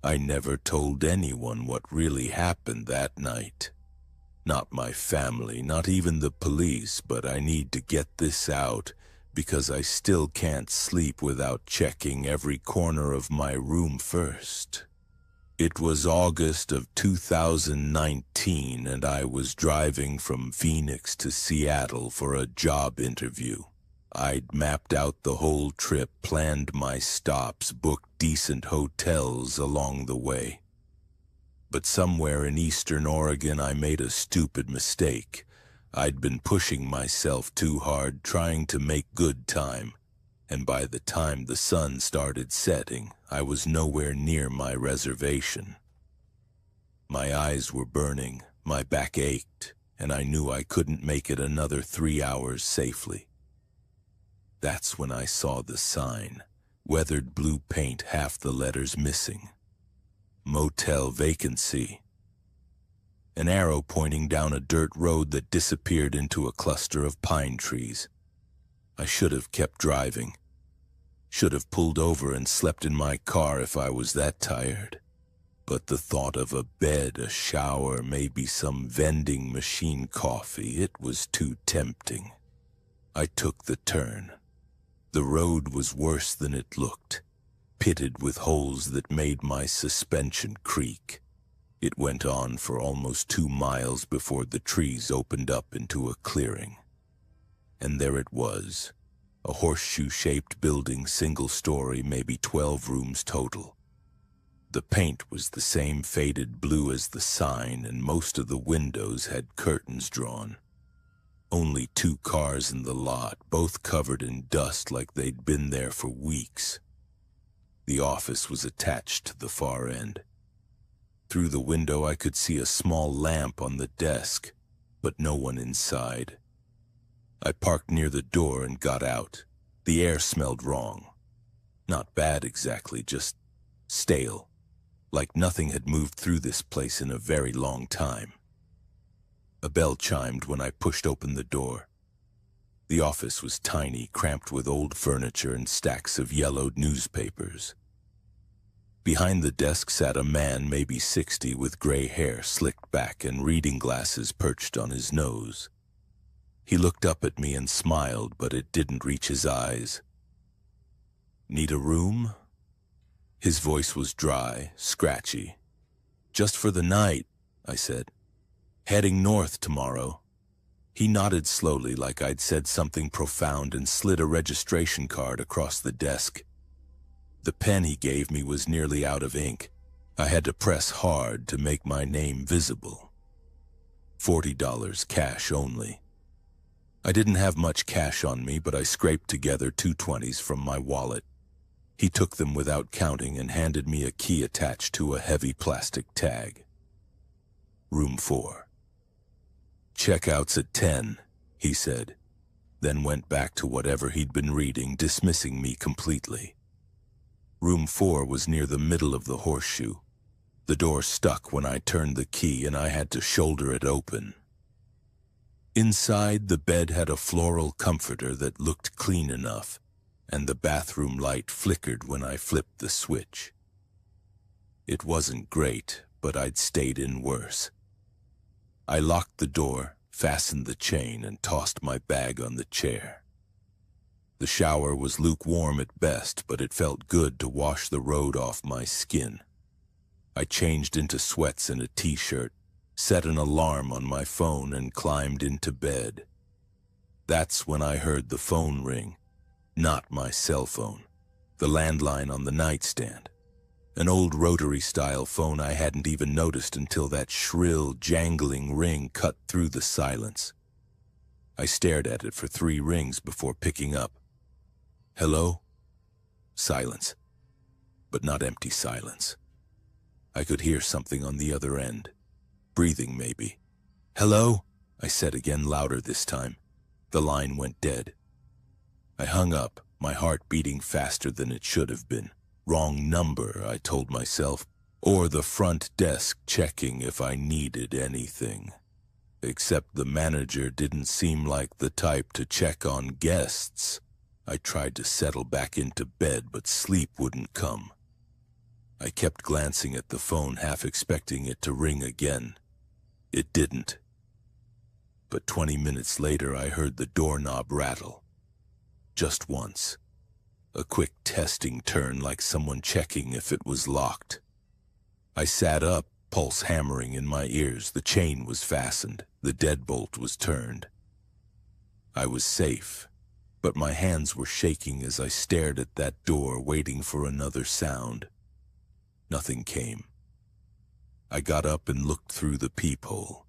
I never told anyone what really happened that night. Not my family, not even the police, but I need to get this out because I still can't sleep without checking every corner of my room first. It was August of 2019 and I was driving from Phoenix to Seattle for a job interview. I'd mapped out the whole trip, planned my stops, booked decent hotels along the way. But somewhere in eastern Oregon I made a stupid mistake. I'd been pushing myself too hard, trying to make good time, and by the time the sun started setting, I was nowhere near my reservation. My eyes were burning, my back ached, and I knew I couldn't make it another 3 hours safely. That's when I saw the sign, weathered blue paint, half the letters missing. Motel vacancy. An arrow pointing down a dirt road that disappeared into a cluster of pine trees. I should have kept driving. Should have pulled over and slept in my car if I was that tired. But the thought of a bed, a shower, maybe some vending machine coffee, it was too tempting. I took the turn. The road was worse than it looked, pitted with holes that made my suspension creak. It went on for almost 2 miles before the trees opened up into a clearing. And there it was, a horseshoe-shaped building, single-story, maybe 12 rooms total. The paint was the same faded blue as the sign, and most of the windows had curtains drawn. Only 2 cars in the lot, both covered in dust like they'd been there for weeks. The office was attached to the far end. Through the window I could see a small lamp on the desk, but no one inside. I parked near the door and got out. The air smelled wrong. Not bad exactly, just stale, like nothing had moved through this place in a very long time. A bell chimed when I pushed open the door. The office was tiny, cramped with old furniture and stacks of yellowed newspapers. Behind the desk sat a man, maybe 60, with gray hair slicked back and reading glasses perched on his nose. He looked up at me and smiled, but it didn't reach his eyes. "Need a room?" His voice was dry, scratchy. "Just for the night," I said. "Heading north tomorrow." He nodded slowly like I'd said something profound and slid a registration card across the desk. The pen he gave me was nearly out of ink. I had to press hard to make my name visible. $40 cash only. I didn't have much cash on me, but I scraped together 2 20s from my wallet. He took them without counting and handed me a key attached to a heavy plastic tag. Room 4. "Checkout's at 10, he said, then went back to whatever he'd been reading, dismissing me completely. Room 4 was near the middle of the horseshoe. The door stuck when I turned the key and I had to shoulder it open. Inside, the bed had a floral comforter that looked clean enough, and the bathroom light flickered when I flipped the switch. It wasn't great, but I'd stayed in worse. I locked the door, fastened the chain, and tossed my bag on the chair. The shower was lukewarm at best, but it felt good to wash the road off my skin. I changed into sweats and a t-shirt, set an alarm on my phone, and climbed into bed. That's when I heard the phone ring. Not my cell phone, the landline on the nightstand. An old rotary-style phone I hadn't even noticed until that shrill, jangling ring cut through the silence. I stared at it for 3 rings before picking up. "Hello?" Silence, but not empty silence. I could hear something on the other end. Breathing, maybe. "Hello?" I said again, louder this time. The line went dead. I hung up, my heart beating faster than it should have been. Wrong number, I told myself, or the front desk checking if I needed anything. Except the manager didn't seem like the type to check on guests. I tried to settle back into bed, but sleep wouldn't come. I kept glancing at the phone, half expecting it to ring again. It didn't. But 20 minutes later, I heard the doorknob rattle. Just once. A quick testing turn, like someone checking if it was locked. I sat up, pulse hammering in my ears. The chain was fastened. The deadbolt was turned. I was safe, but my hands were shaking as I stared at that door, waiting for another sound. Nothing came. I got up and looked through the peephole.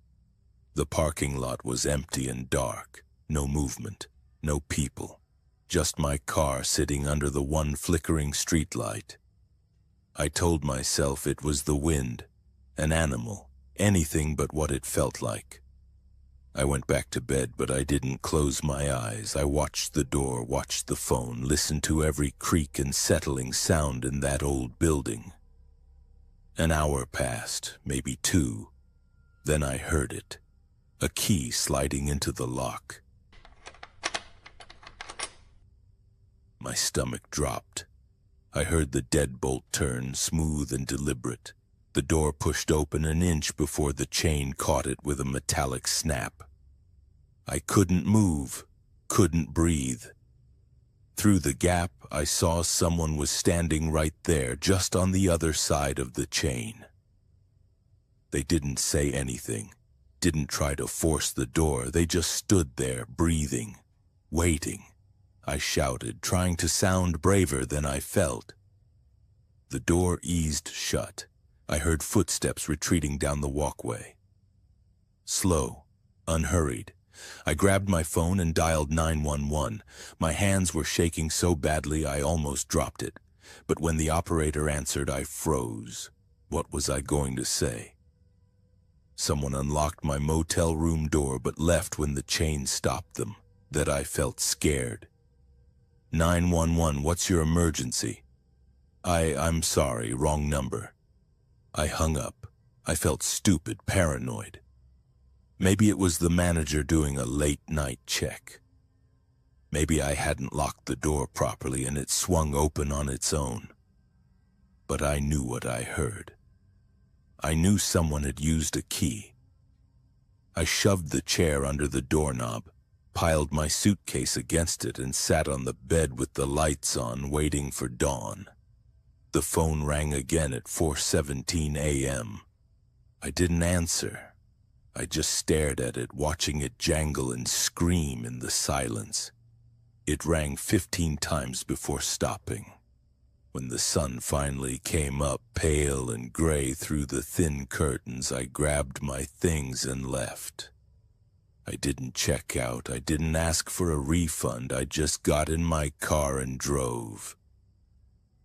The parking lot was empty and dark. No movement, no people. Just my car sitting under the one flickering streetlight. I told myself it was the wind, an animal, anything but what it felt like. I went back to bed, but I didn't close my eyes. I watched the door, watched the phone, listened to every creak and settling sound in that old building. An hour passed, maybe 2. Then I heard it. A key sliding into the lock. My stomach dropped. I heard the deadbolt turn, smooth and deliberate. The door pushed open an inch before the chain caught it with a metallic snap. I couldn't move, couldn't breathe. Through the gap, I saw someone was standing right there, just on the other side of the chain. They didn't say anything, didn't try to force the door. They just stood there, breathing, waiting. I shouted, trying to sound braver than I felt. The door eased shut. I heard footsteps retreating down the walkway. Slow, unhurried. I grabbed my phone and dialed 911. My hands were shaking so badly I almost dropped it. But when the operator answered, I froze. What was I going to say? Someone unlocked my motel room door but left when the chain stopped them. That I felt scared. 911, what's your emergency? I'm sorry, wrong number. I hung up. I felt stupid, paranoid. Maybe it was the manager doing a late-night check. Maybe I hadn't locked the door properly and it swung open on its own. But I knew what I heard. I knew someone had used a key. I shoved the chair under the doorknob, piled my suitcase against it, and sat on the bed with the lights on, waiting for dawn. The phone rang again at 4:17 a.m. I didn't answer. I just stared at it, watching it jangle and scream in the silence. It rang 15 times before stopping. When the sun finally came up, pale and gray through the thin curtains, I grabbed my things and left. I didn't check out. I didn't ask for a refund. I just got in my car and drove.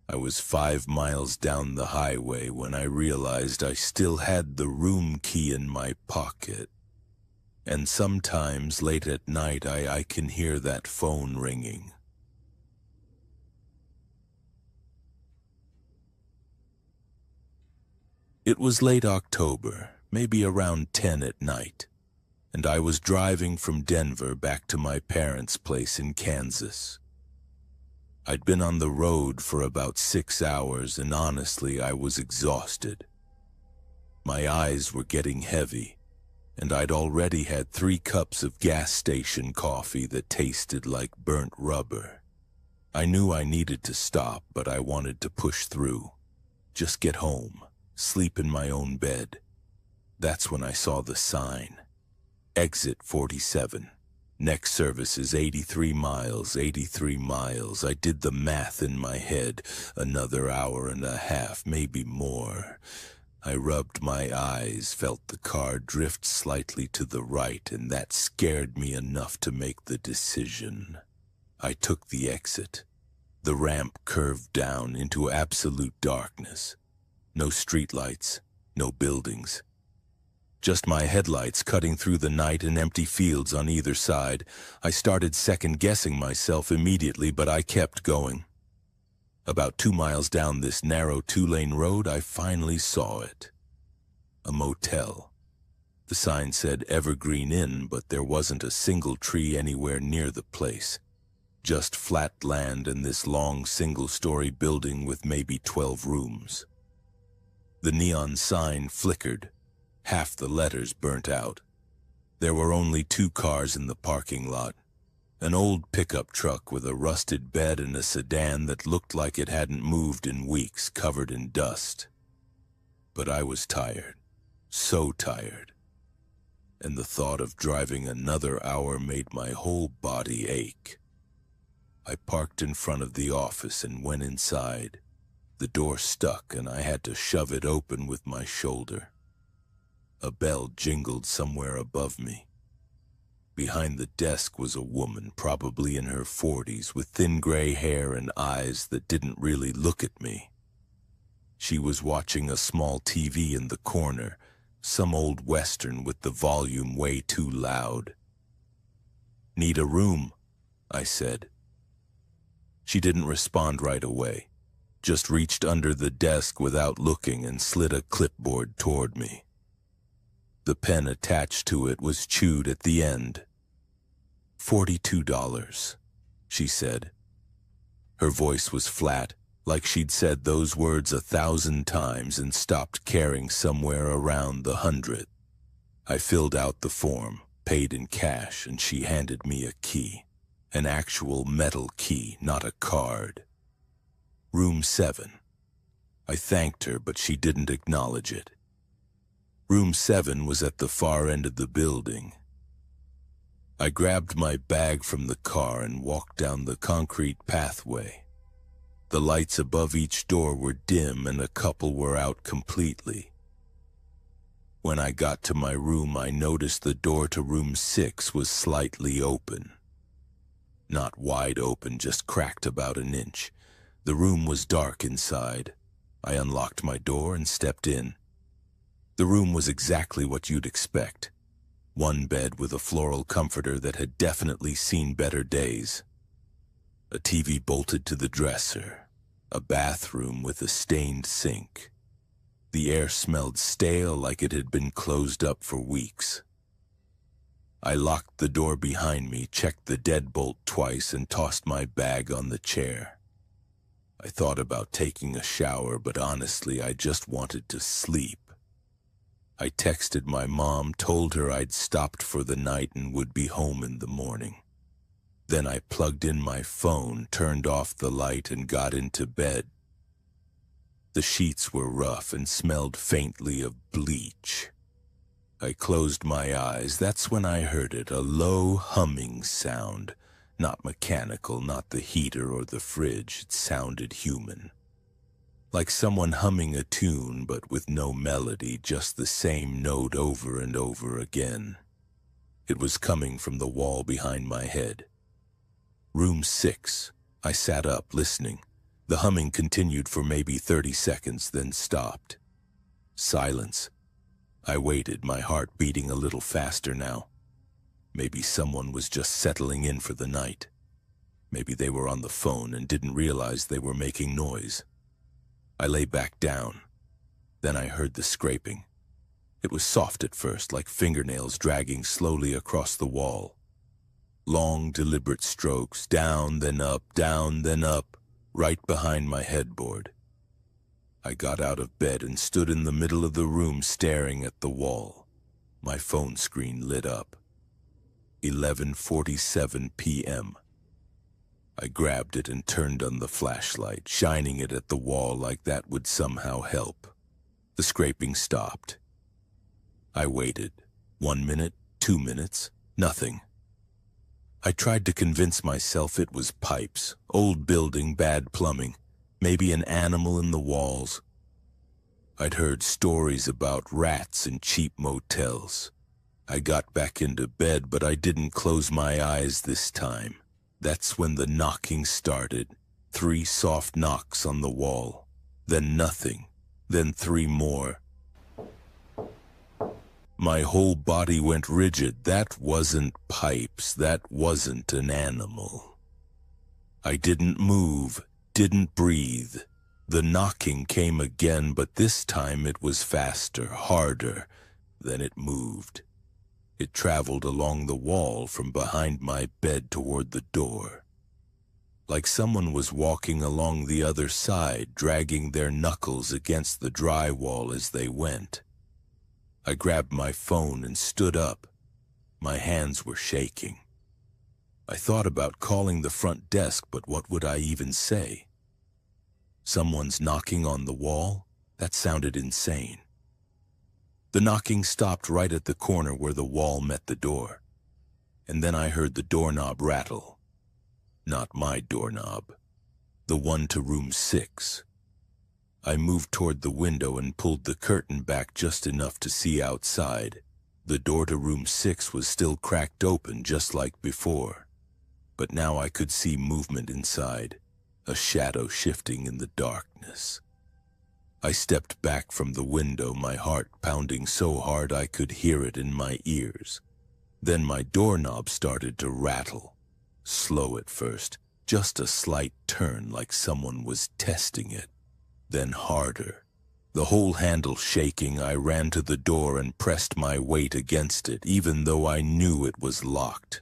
I was 5 miles down the highway when I realized I still had the room key in my pocket. And sometimes late at night I can hear that phone ringing. It was late October, maybe around 10 at night, and I was driving from Denver back to my parents' place in Kansas. I'd been on the road for about 6 hours, and honestly, I was exhausted. My eyes were getting heavy, and I'd already had 3 cups of gas station coffee that tasted like burnt rubber. I knew I needed to stop, but I wanted to push through. Just get home, sleep in my own bed. That's when I saw the sign. Exit 47. Next service is 83 miles, 83 miles. I did the math in my head. Another hour and a half, maybe more. I rubbed my eyes, felt the car drift slightly to the right, and that scared me enough to make the decision. I took the exit. The ramp curved down into absolute darkness. No streetlights, no buildings. Just my headlights cutting through the night and empty fields on either side. I started second-guessing myself immediately, but I kept going. About 2 miles down this narrow 2-lane road, I finally saw it. A motel. The sign said Evergreen Inn, but there wasn't a single tree anywhere near the place. Just flat land and this long single-story building with maybe 12 rooms. The neon sign flickered, half the letters burnt out. There were only 2 cars in the parking lot. An old pickup truck with a rusted bed and a sedan that looked like it hadn't moved in weeks, covered in dust. But I was tired, so tired, and the thought of driving another hour made my whole body ache. I parked in front of the office and went inside. The door stuck and I had to shove it open with my shoulder. A bell jingled somewhere above me. Behind the desk was a woman, probably in her 40s, with thin gray hair and eyes that didn't really look at me. She was watching a small TV in the corner, some old western with the volume way too loud. "Need a room?" I said. She didn't respond right away, just reached under the desk without looking and slid a clipboard toward me. The pen attached to it was chewed at the end. $42, she said. Her voice was flat, like she'd said those words 1,000 times and stopped caring somewhere around the 100th. I filled out the form, paid in cash, and she handed me a key. An actual metal key, not a card. Room 7. I thanked her, but she didn't acknowledge it. Room 7 was at the far end of the building. I grabbed my bag from the car and walked down the concrete pathway. The lights above each door were dim and a couple were out completely. When I got to my room, I noticed the door to room 6 was slightly open. Not wide open, just cracked about an inch. The room was dark inside. I unlocked my door and stepped in. The room was exactly what you'd expect. One bed with a floral comforter that had definitely seen better days. A TV bolted to the dresser. A bathroom with a stained sink. The air smelled stale, like it had been closed up for weeks. I locked the door behind me, checked the deadbolt twice, and tossed my bag on the chair. I thought about taking a shower, but honestly, I just wanted to sleep. I texted my mom, told her I'd stopped for the night and would be home in the morning. Then I plugged in my phone, turned off the light, and got into bed. The sheets were rough and smelled faintly of bleach. I closed my eyes. That's when I heard it, a low humming sound. Not mechanical, not the heater or the fridge. It sounded human. Like someone humming a tune, but with no melody, just the same note over and over again. It was coming from the wall behind my head. Room 6. I sat up, listening. The humming continued for maybe 30 seconds, then stopped. Silence. I waited, my heart beating a little faster now. Maybe someone was just settling in for the night. Maybe they were on the phone and didn't realize they were making noise. I lay back down. Then I heard the scraping. It was soft at first, like fingernails dragging slowly across the wall. Long, deliberate strokes, down, then up, right behind my headboard. I got out of bed and stood in the middle of the room staring at the wall. My phone screen lit up. 11:47 p.m. I grabbed it and turned on the flashlight, shining it at the wall like that would somehow help. The scraping stopped. I waited. 1 minute, 2 minutes, nothing. I tried to convince myself it was pipes, old building, bad plumbing, maybe an animal in the walls. I'd heard stories about rats in cheap motels. I got back into bed, but I didn't close my eyes this time. That's when the knocking started. 3 soft knocks on the wall. Then nothing. Then 3 more. My whole body went rigid. That wasn't pipes. That wasn't an animal. I didn't move, didn't breathe. The knocking came again, but this time it was faster, harder. Then it moved. It traveled along the wall from behind my bed toward the door. like someone was walking along the other side, dragging their knuckles against the drywall as they went. I grabbed my phone and stood up. My hands were shaking. I thought about calling the front desk, but what would I even say? Someone's knocking on the wall? That sounded insane. The knocking stopped right at the corner where the wall met the door. And then I heard the doorknob rattle. Not my doorknob. The one to room 6. I moved toward the window and pulled the curtain back just enough to see outside. The door to room 6 was still cracked open just like before. But now I could see movement inside, a shadow shifting in the darkness. I stepped back from the window, my heart pounding so hard I could hear it in my ears. Then my doorknob started to rattle. Slow at first, just a slight turn like someone was testing it. Then harder. The whole handle shaking, I ran to the door and pressed my weight against it, even though I knew it was locked.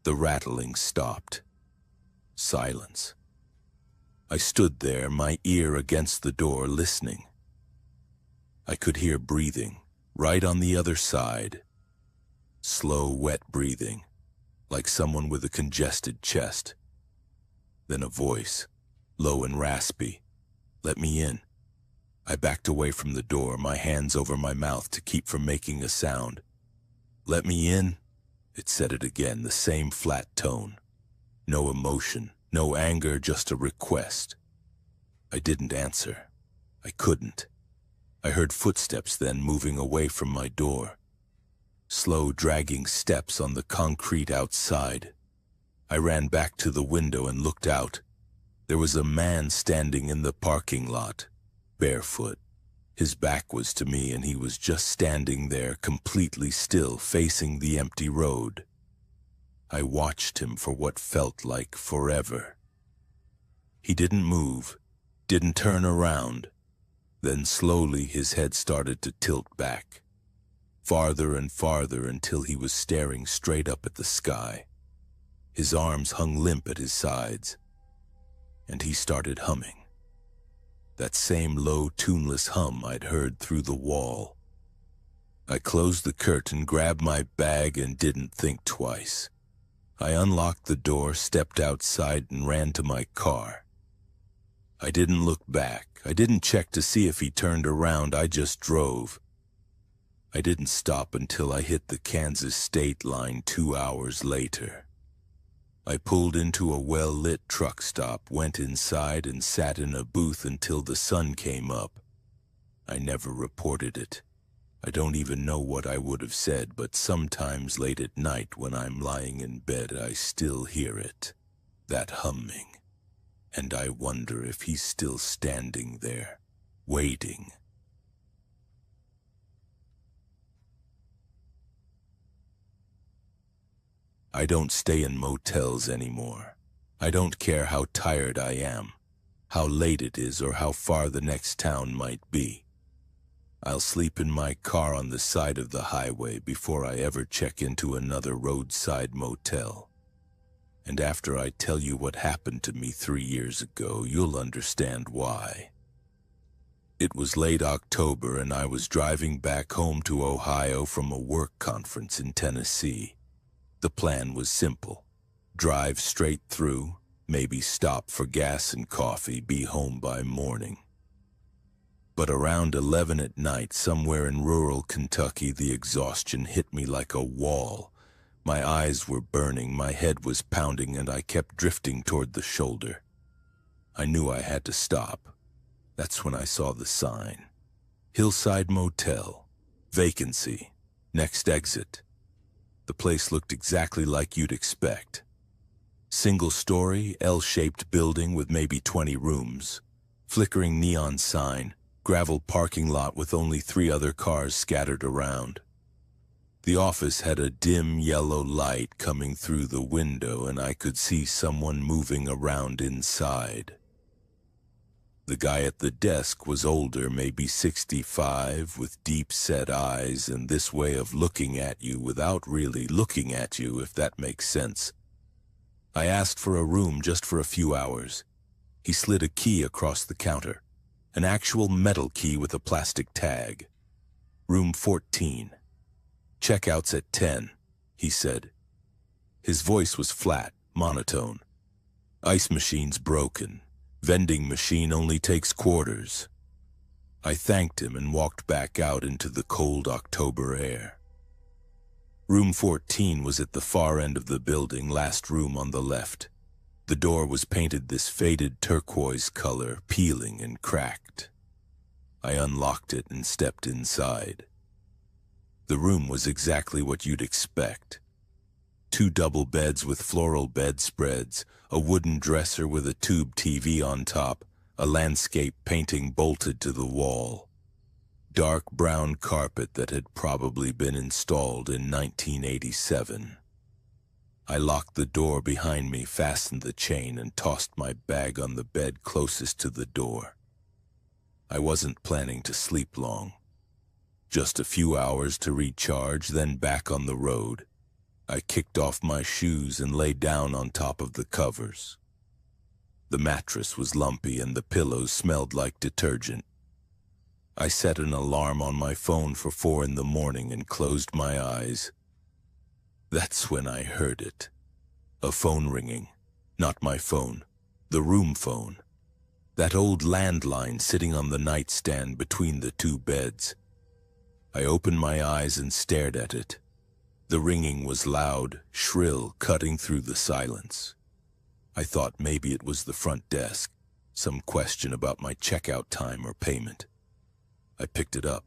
The rattling stopped. Silence. I stood there, my ear against the door, listening. I could hear breathing, right on the other side. Slow, wet breathing, like someone with a congested chest. Then a voice, low and raspy. "Let me in." I backed away from the door, my hands over my mouth to keep from making a sound. "Let me in?" It said it again, the same flat tone. No emotion, no anger, just a request. I didn't answer. I couldn't. I heard footsteps then moving away from my door. Slow, dragging steps on the concrete outside. I ran back to the window and looked out. There was a man standing in the parking lot, barefoot. His back was to me and he was just standing there, completely still, facing the empty road. I watched him for what felt like forever. He didn't move, didn't turn around. Then slowly his head started to tilt back, farther and farther until he was staring straight up at the sky. His arms hung limp at his sides, and he started humming. That same low, tuneless hum I'd heard through the wall. I closed the curtain, grabbed my bag, and didn't think twice. I unlocked the door, stepped outside, and ran to my car. I didn't look back. I didn't check to see if he turned around. I just drove. I didn't stop until I hit the Kansas state line 2 hours later. I pulled into a well-lit truck stop, went inside, and sat in a booth until the sun came up. I never reported it. I don't even know what I would have said, but sometimes late at night when I'm lying in bed, I still hear it, that humming. And I wonder if he's still standing there, waiting. I don't stay in motels anymore. I don't care how tired I am, how late it is, or how far the next town might be. I'll sleep in my car on the side of the highway before I ever check into another roadside motel. And after I tell you what happened to me 3 years ago, you'll understand why. It was late October and I was driving back home to Ohio from a work conference in Tennessee. The plan was simple. Drive straight through, maybe stop for gas and coffee, be home by morning. But around 11 at night, somewhere in rural Kentucky, the exhaustion hit me like a wall. My eyes were burning, my head was pounding, and I kept drifting toward the shoulder. I knew I had to stop. That's when I saw the sign. Hillside Motel. Vacancy. Next exit. The place looked exactly like you'd expect. Single-story, L-shaped building with maybe 20 rooms. Flickering neon sign. Gravel parking lot with only 3 other cars scattered around. The office had a dim yellow light coming through the window, and I could see someone moving around inside. The guy at the desk was older, maybe 65, with deep-set eyes and this way of looking at you without really looking at you, if that makes sense. I asked for a room just for a few hours. He slid a key across the counter, an actual metal key with a plastic tag. Room 14. Checkout's at 10, he said. His voice was flat, monotone. Ice machine's broken. Vending machine only takes quarters. I thanked him and walked back out into the cold October air. Room 14 was at the far end of the building, last room on the left. The door was painted this faded turquoise color, peeling and cracked. I unlocked it and stepped inside. The room was exactly what you'd expect. 2 double beds with floral bedspreads, a wooden dresser with a tube TV on top, a landscape painting bolted to the wall. Dark brown carpet that had probably been installed in 1987. I locked the door behind me, fastened the chain, and tossed my bag on the bed closest to the door. I wasn't planning to sleep long. Just a few hours to recharge, then back on the road. I kicked off my shoes and lay down on top of the covers. The mattress was lumpy and the pillows smelled like detergent. I set an alarm on my phone for 4 in the morning and closed my eyes. That's when I heard it. A phone ringing. Not my phone. The room phone. That old landline sitting on the nightstand between the 2 beds. I opened my eyes and stared at it. The ringing was loud, shrill, cutting through the silence. I thought maybe it was the front desk, some question about my checkout time or payment. I picked it up.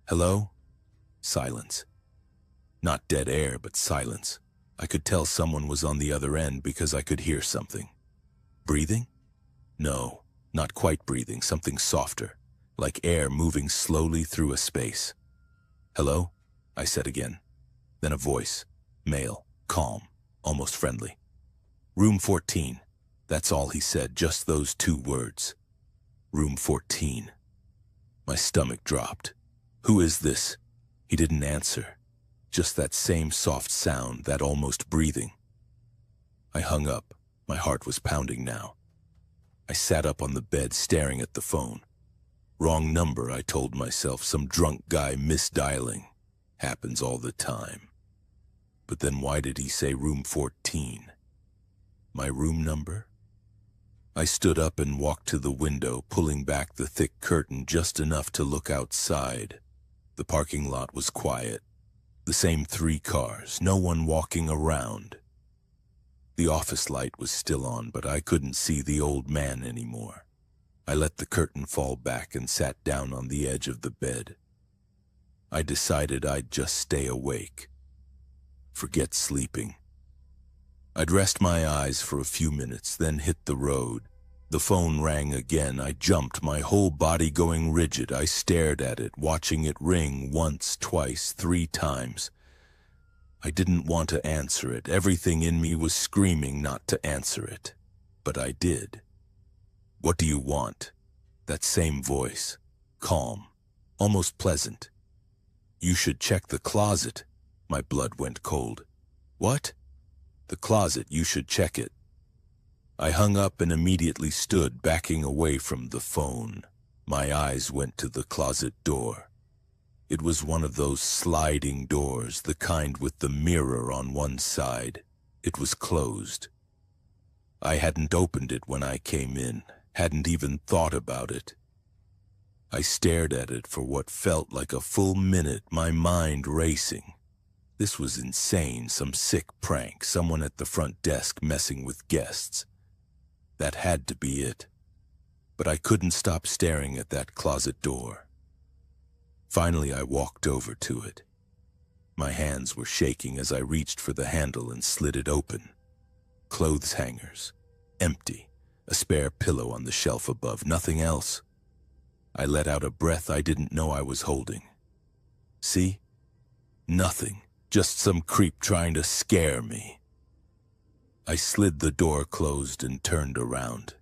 Hello? Silence. Not dead air, but silence. I could tell someone was on the other end because I could hear something. Breathing? No, not quite breathing, something softer, like air moving slowly through a space. Hello? I said again. Then a voice, male, calm, almost friendly. Room 14. That's all he said, just those 2 words. Room 14. My stomach dropped. Who is this? He didn't answer. Just that same soft sound, that almost breathing. I hung up. My heart was pounding now. I sat up on the bed staring at the phone. Wrong number, I told myself, some drunk guy misdialing. Happens all the time. But then why did he say room 14? My room number? I stood up and walked to the window, pulling back the thick curtain just enough to look outside. The parking lot was quiet. The same 3 cars, no one walking around. The office light was still on, but I couldn't see the old man anymore. I let the curtain fall back and sat down on the edge of the bed. I decided I'd just stay awake. Forget sleeping. I'd rest my eyes for a few minutes, then hit the road. The phone rang again. I jumped, my whole body going rigid. I stared at it, watching it ring once, twice, 3 times. I didn't want to answer it. Everything in me was screaming not to answer it. But I did. What do you want? That same voice. Calm. Almost pleasant. You should check the closet. My blood went cold. What? The closet, you should check it. I hung up and immediately stood, backing away from the phone. My eyes went to the closet door. It was one of those sliding doors, the kind with the mirror on one side. It was closed. I hadn't opened it when I came in, hadn't even thought about it. I stared at it for what felt like a full minute, my mind racing. This was insane, some sick prank, someone at the front desk messing with guests. That had to be it. But I couldn't stop staring at that closet door. Finally, I walked over to it. My hands were shaking as I reached for the handle and slid it open. Clothes hangers. Empty. A spare pillow on the shelf above. Nothing else. I let out a breath I didn't know I was holding. See? Nothing. Just some creep trying to scare me. I slid the door closed and turned around.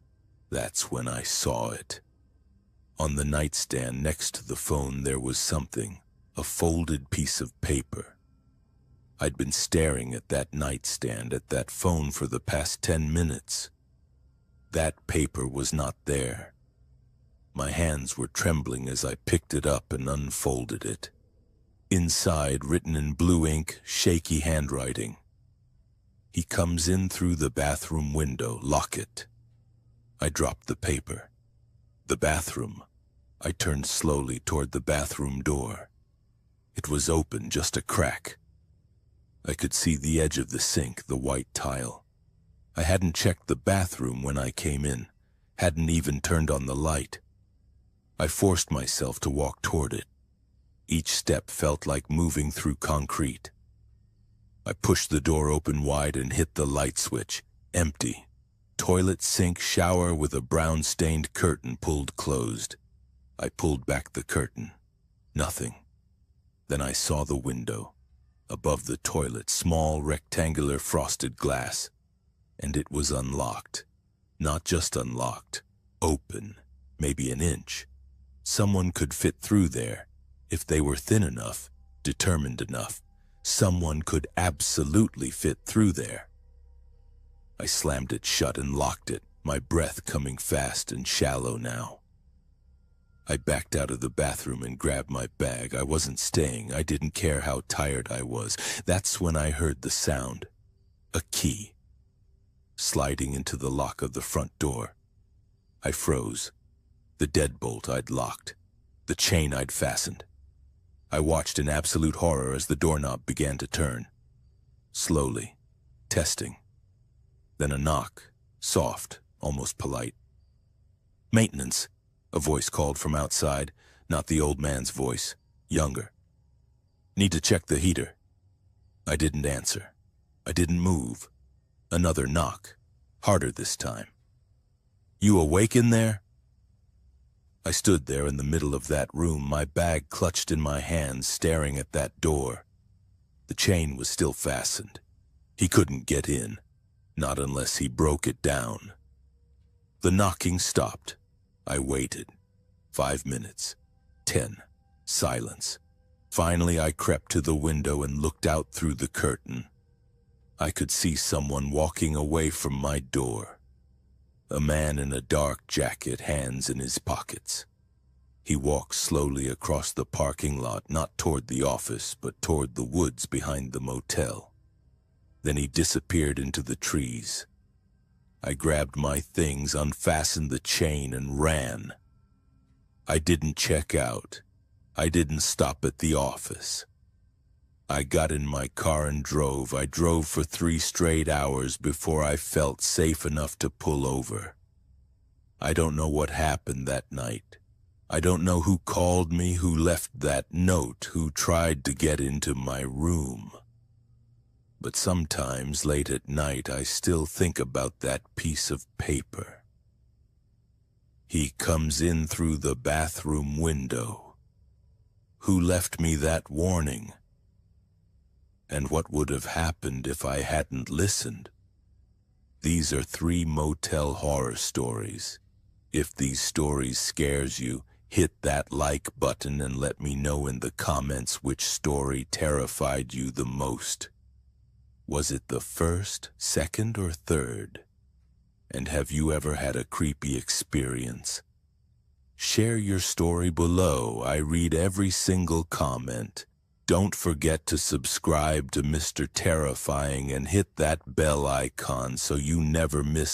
That's when I saw it. On the nightstand next to the phone there was something, a folded piece of paper. I'd been staring at that nightstand, at that phone for the past 10 minutes. That paper was not there. My hands were trembling as I picked it up and unfolded it. Inside, written in blue ink, shaky handwriting. He comes in through the bathroom window, lock it. I dropped the paper. The bathroom. I turned slowly toward the bathroom door. It was open, just a crack. I could see the edge of the sink, the white tile. I hadn't checked the bathroom when I came in, hadn't even turned on the light. I forced myself to walk toward it. Each step felt like moving through concrete. I pushed the door open wide and hit the light switch. Empty. Toilet, sink, shower with a brown-stained curtain pulled closed. I pulled back the curtain. Nothing. Then I saw the window. Above the toilet, small rectangular frosted glass. And it was unlocked. Not just unlocked. Open. Maybe an inch. Someone could fit through there. If they were thin enough, determined enough, someone could absolutely fit through there. I slammed it shut and locked it, my breath coming fast and shallow now. I backed out of the bathroom and grabbed my bag. I wasn't staying. I didn't care how tired I was. That's when I heard the sound. A key. Sliding into the lock of the front door. I froze. The deadbolt I'd locked. The chain I'd fastened. I watched in absolute horror as the doorknob began to turn. Slowly. Testing. Then a knock. Soft, almost polite. "Maintenance," a voice called from outside, not the old man's voice. Younger. "Need to check the heater." I didn't answer. I didn't move. Another knock. Harder this time. "You awake in there?" I stood there in the middle of that room, my bag clutched in my hands, staring at that door. The chain was still fastened. He couldn't get in, not unless he broke it down. The knocking stopped. I waited. 5 minutes. 10. Silence. Finally, I crept to the window and looked out through the curtain. I could see someone walking away from my door. A man in a dark jacket, hands in his pockets. He walked slowly across the parking lot, not toward the office, but toward the woods behind the motel. Then he disappeared into the trees. I grabbed my things, unfastened the chain, and ran. I didn't check out. I didn't stop at the office. I got in my car and drove. I drove for 3 straight hours before I felt safe enough to pull over. I don't know what happened that night. I don't know who called me, who left that note, who tried to get into my room. But sometimes, late at night, I still think about that piece of paper. He comes in through the bathroom window. Who left me that warning? And what would have happened if I hadn't listened? These are 3 motel horror stories. If these stories scares you, hit that like button and let me know in the comments which story terrified you the most. Was it the first, second, or third? And have you ever had a creepy experience? Share your story below. I read every single comment. Don't forget to subscribe to Mr. Terrifying and hit that bell icon so you never miss